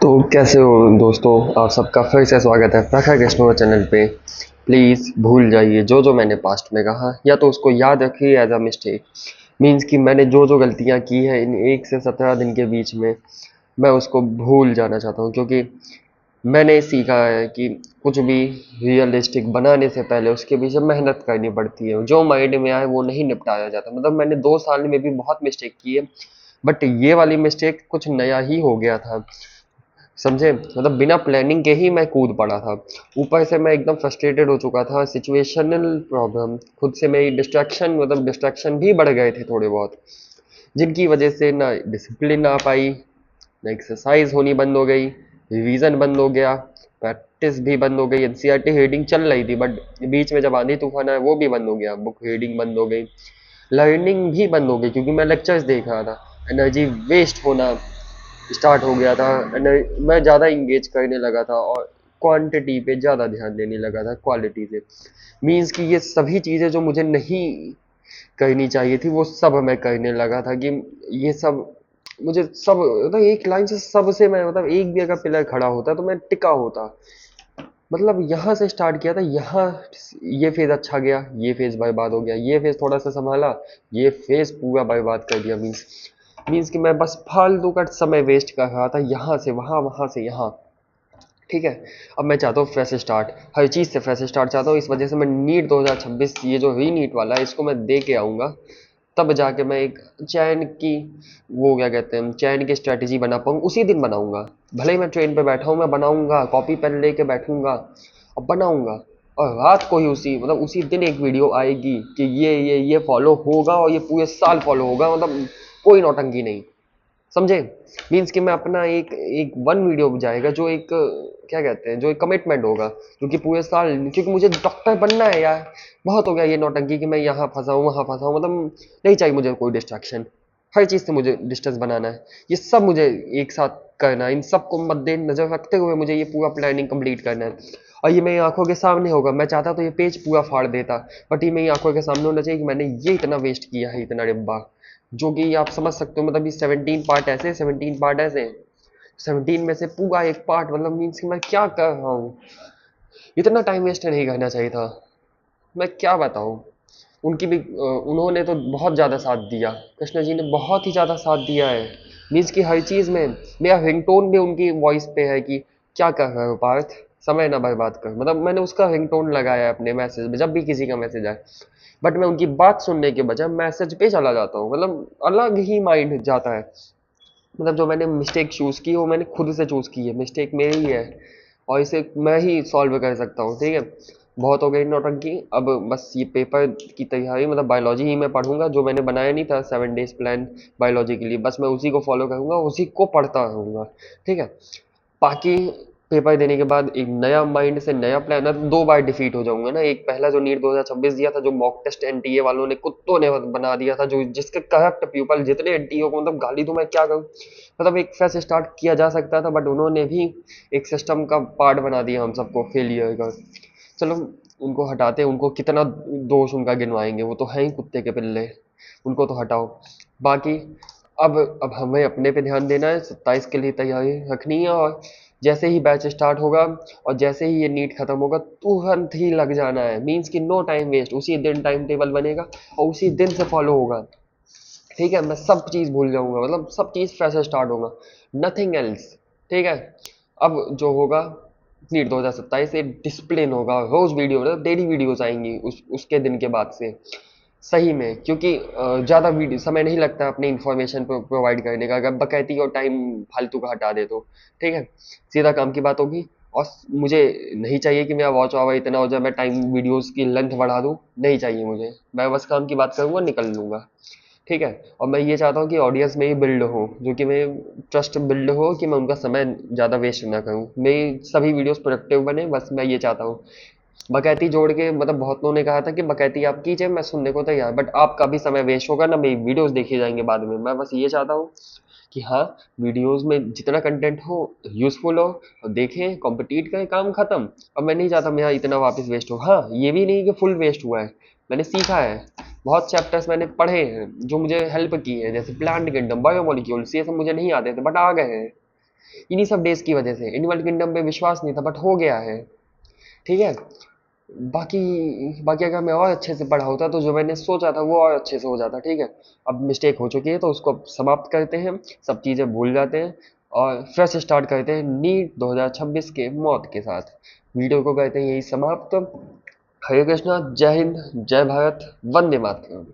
तो कैसे हो दोस्तों। आप सबका फिर से स्वागत है प्रखर कृष्णा चैनल पे। प्लीज़ भूल जाइए जो जो मैंने पास्ट में कहा, या तो उसको याद रखिए एज अ मिस्टेक। मीन्स कि मैंने जो जो गलतियां की है इन 1 से 17 दिन के बीच में, मैं उसको भूल जाना चाहता हूँ, क्योंकि मैंने सीखा है कि कुछ भी रियलिस्टिक बनाने से पहले उसके पीछे मेहनत करनी पड़ती है। जो माइंड में आए वो नहीं निपटाया जाता। मतलब मैंने 2 साल में भी बहुत मिस्टेक की है, बट ये वाली मिस्टेक कुछ नया ही हो गया था। समझे, मतलब बिना प्लानिंग के ही मैं कूद पड़ा था। ऊपर से मैं एकदम फ्रस्ट्रेटेड हो चुका था, सिचुएशनल प्रॉब्लम, खुद से मेरी डिस्ट्रैक्शन, मतलब डिस्ट्रैक्शन भी बढ़ गए थे थोड़े बहुत, जिनकी वजह से ना डिसिप्लिन आ पाई, ना एक्सरसाइज होनी बंद हो गई, रिवीजन बंद हो गया, प्रैक्टिस भी बंद हो गई। एनसीईआरटी रीडिंग चल रही थी, बट बीच में जब आंधी तूफान आया वो भी बंद हो गया, बुक रीडिंग बंद हो गई, लर्निंग भी बंद हो गई, क्योंकि मैं लेक्चर्स देख रहा था। एनर्जी वेस्ट होना स्टार्ट हो गया था। मैं ज़्यादा इंगेज करने लगा था और क्वांटिटी पे ज़्यादा ध्यान देने लगा था क्वालिटी से। मीन्स कि ये सभी चीज़ें जो मुझे नहीं करनी चाहिए थी वो सब मैं करने लगा था, कि ये सब मुझे सब, मतलब एक लाइन से सबसे मैं, मतलब एक भी अगर पिलर खड़ा होता तो मैं टिका होता। मतलब यहाँ से स्टार्ट किया था, यहाँ ये फेज अच्छा गया, ये फेज बर्बाद हो गया, ये फेज थोड़ा सा संभाला, ये फेज पूरा बर्बाद कर दिया। मीन्स मीन्स कि मैं बस फालतू का समय वेस्ट कर रहा था, यहाँ से वहाँ, वहाँ से यहाँ। ठीक है, अब मैं चाहता हूँ फ्रेश स्टार्ट, हर चीज़ से फ्रेश स्टार्ट चाहता हूँ। इस वजह से मैं नीट 2026, ये जो री नीट वाला है, इसको मैं दे के आऊँगा। तब जाके मैं एक चैन की, वो क्या कहते हैं, चैन की स्ट्रैटेजी बना पाऊँ, उसी दिन बनाऊंगा। भले ही मैं ट्रेन पे बैठा हूँ, मैं बनाऊंगा, कॉपी पेन लेके बैठूंगा और बनाऊंगा। और रात को ही उसी, मतलब उसी दिन एक वीडियो आएगी कि ये फॉलो होगा, और ये पूरे साल फॉलो होगा, मतलब कोई नौटंकी नहीं। समझे, मीन्स कि मैं अपना एक एक वन वीडियो जाएगा जो एक, क्या कहते हैं, जो एक कमिटमेंट होगा, जो कि पूरे साल, क्योंकि मुझे डॉक्टर बनना है यार। बहुत हो गया ये नौटंकी कि मैं यहाँ फंसा हूँ वहाँ फंसा हूँ, मतलब नहीं चाहिए मुझे कोई डिस्ट्रैक्शन। हर चीज़ से मुझे डिस्टेंस बनाना है, ये सब मुझे एक साथ करना है। इन सबको मद्देनजर रखते हुए मुझे ये पूरा प्लानिंग कंप्लीट करना है। और ये मेरी आंखों के सामने होगा। मैं चाहता तो ये पेज पूरा फाड़ देता, बट ये मेरी आंखों के सामने होना चाहिए कि मैंने ये इतना वेस्ट किया है, इतना डिब्बा, जो कि आप समझ सकते हो। मतलब ये 17 पार्ट ऐसे, 17 पार्ट ऐसे, 17 में से पूरा एक पार्ट, मतलब मीन्स कि मैं क्या कर रहा हूँ। इतना टाइम वेस्ट नहीं करना चाहिए था। मैं क्या बताऊँ। उनकी भी उन्होंने तो बहुत ज़्यादा साथ दिया, कृष्ण जी ने बहुत ही ज़्यादा साथ दिया है। मीन्स कि हर चीज़ में मेरा रिंगटोन भी उनकी वॉइस पे है कि क्या कर रहे हो पार्थ, समय ना बर्बाद कर। मतलब मैंने उसका रिंगटोन लगाया है अपने मैसेज में, जब भी किसी का मैसेज आए। बट मैं उनकी बात सुनने के बजाय मैसेज पे चला जाता हूँ, मतलब अलग ही माइंड जाता है। मतलब जो मैंने मिस्टेक चूज़ की वो मैंने खुद से चूज़ की है, मिस्टेक मेरी ही है, और इसे मैं ही सॉल्व कर सकता हूँ। ठीक है, बहुत हो गई नौटंकी। अब बस ये पेपर की तैयारी, मतलब बायोलॉजी ही मैं पढ़ूंगा, जो मैंने बनाया नहीं था 7 डेज प्लान बायोलॉजी के लिए, बस मैं उसी को फॉलो करूंगा, उसी को पढ़ता रहूंगा। ठीक है, बाकी पेपर देने के बाद एक नया माइंड से नया प्लान है, तो 2 बार डिफीट हो जाऊंगा ना। एक पहला जो नीट 2026 दिया था, जो मॉक टेस्ट एनटीए वालों ने, कुत्तों ने बना दिया था, जो जिसके करप्ट पीपल जितने एनटीए को, मतलब गाली दूं मैं क्या करूं। मतलब एक फ्रेश स्टार्ट किया जा सकता था, बट उन्होंने भी एक सिस्टम का पार्ट बना दिया हम सबको फेलियर का। चलो उनको हटाते, उनको कितना दोष उनका गिनवाएंगे, वो तो है ही कुत्ते के पिल्ले, उनको तो हटाओ। बाकी अब हमें अपने पे ध्यान देना है, 27 के लिए तैयारी रखनी है, और जैसे ही बैच स्टार्ट होगा और जैसे ही ये नीट खत्म होगा तुरंत ही लग जाना है। मीन्स कि नो टाइम वेस्ट, उसी दिन टाइम टेबल बनेगा और उसी दिन से फॉलो होगा। ठीक है, मैं सब चीज़ भूल जाऊंगा, मतलब सब चीज़ फ्रेश स्टार्ट होगा, नथिंग एल्स। ठीक है, अब जो होगा नीट 2027 से डिसिप्लिन होगा, रोज वीडियो, मतलब डेली वीडियोस आएंगी उसके दिन के बाद से। सही में, क्योंकि ज़्यादा वीडियो समय नहीं लगता अपनी इन्फॉर्मेशन प्रोवाइड करने का, अगर बकैती और टाइम फालतू का हटा दे तो। ठीक है, सीधा काम की बात होगी। और मुझे नहीं चाहिए कि मेरा वॉच आवर इतना हो जाए, मैं टाइम वीडियोस की लेंथ बढ़ा दूँ, नहीं चाहिए मुझे। मैं बस काम की बात करूँगा, निकल लूँगा। ठीक है, और मैं ये चाहता हूँ कि ऑडियंस में ही बिल्ड हो, जो कि मैं ट्रस्ट बिल्ड हो, कि मैं उनका समय ज़्यादा वेस्ट ना करूँ, मेरी सभी वीडियोस प्रोडक्टिव बने, बस मैं ये चाहता हूँ। बकैती जोड़ के, मतलब बहुत लोगों ने कहा था कि बकैती आप कीजिए, मैं सुनने को तैयार, बट आपका भी समय वेस्ट होगा ना, मेरी वीडियोस देखी जाएंगे बाद में। मैं बस ये चाहता हूँ कि हाँ, वीडियोस में जितना कंटेंट हो, यूजफुल हो, और देखें, कॉम्पिटिट करें, काम खत्म। अब मैं नहीं चाहता मेरा इतना वापस वेस्ट हो। हाँ, ये भी नहीं कि फुल वेस्ट हुआ है, मैंने सीखा है, बहुत चैप्टर्स मैंने पढ़े हैं जो मुझे हेल्प की है, जैसे प्लांट किंगडम, बायोमोलिक्यूल्स, ये सब मुझे नहीं आते थे बट आ गए हैं। इन्हीं सब डेज की वजह से एनिमल किंगडम पे विश्वास नहीं था, बट हो गया है। ठीक है। बाकी बाकी अगर मैं और अच्छे से पढ़ा होता तो जो मैंने सोचा था वो और अच्छे से हो जाता। ठीक है। अब मिस्टेक हो चुकी है तो उसको अब समाप्त करते हैं, सब चीज़ें भूल जाते हैं और फ्रेश स्टार्ट करते हैं नीट 2026 के मौत के साथ। वीडियो को करते हैं यही समाप्त। हरे कृष्णा, जय हिंद, जय भारत, वंदे मातरम।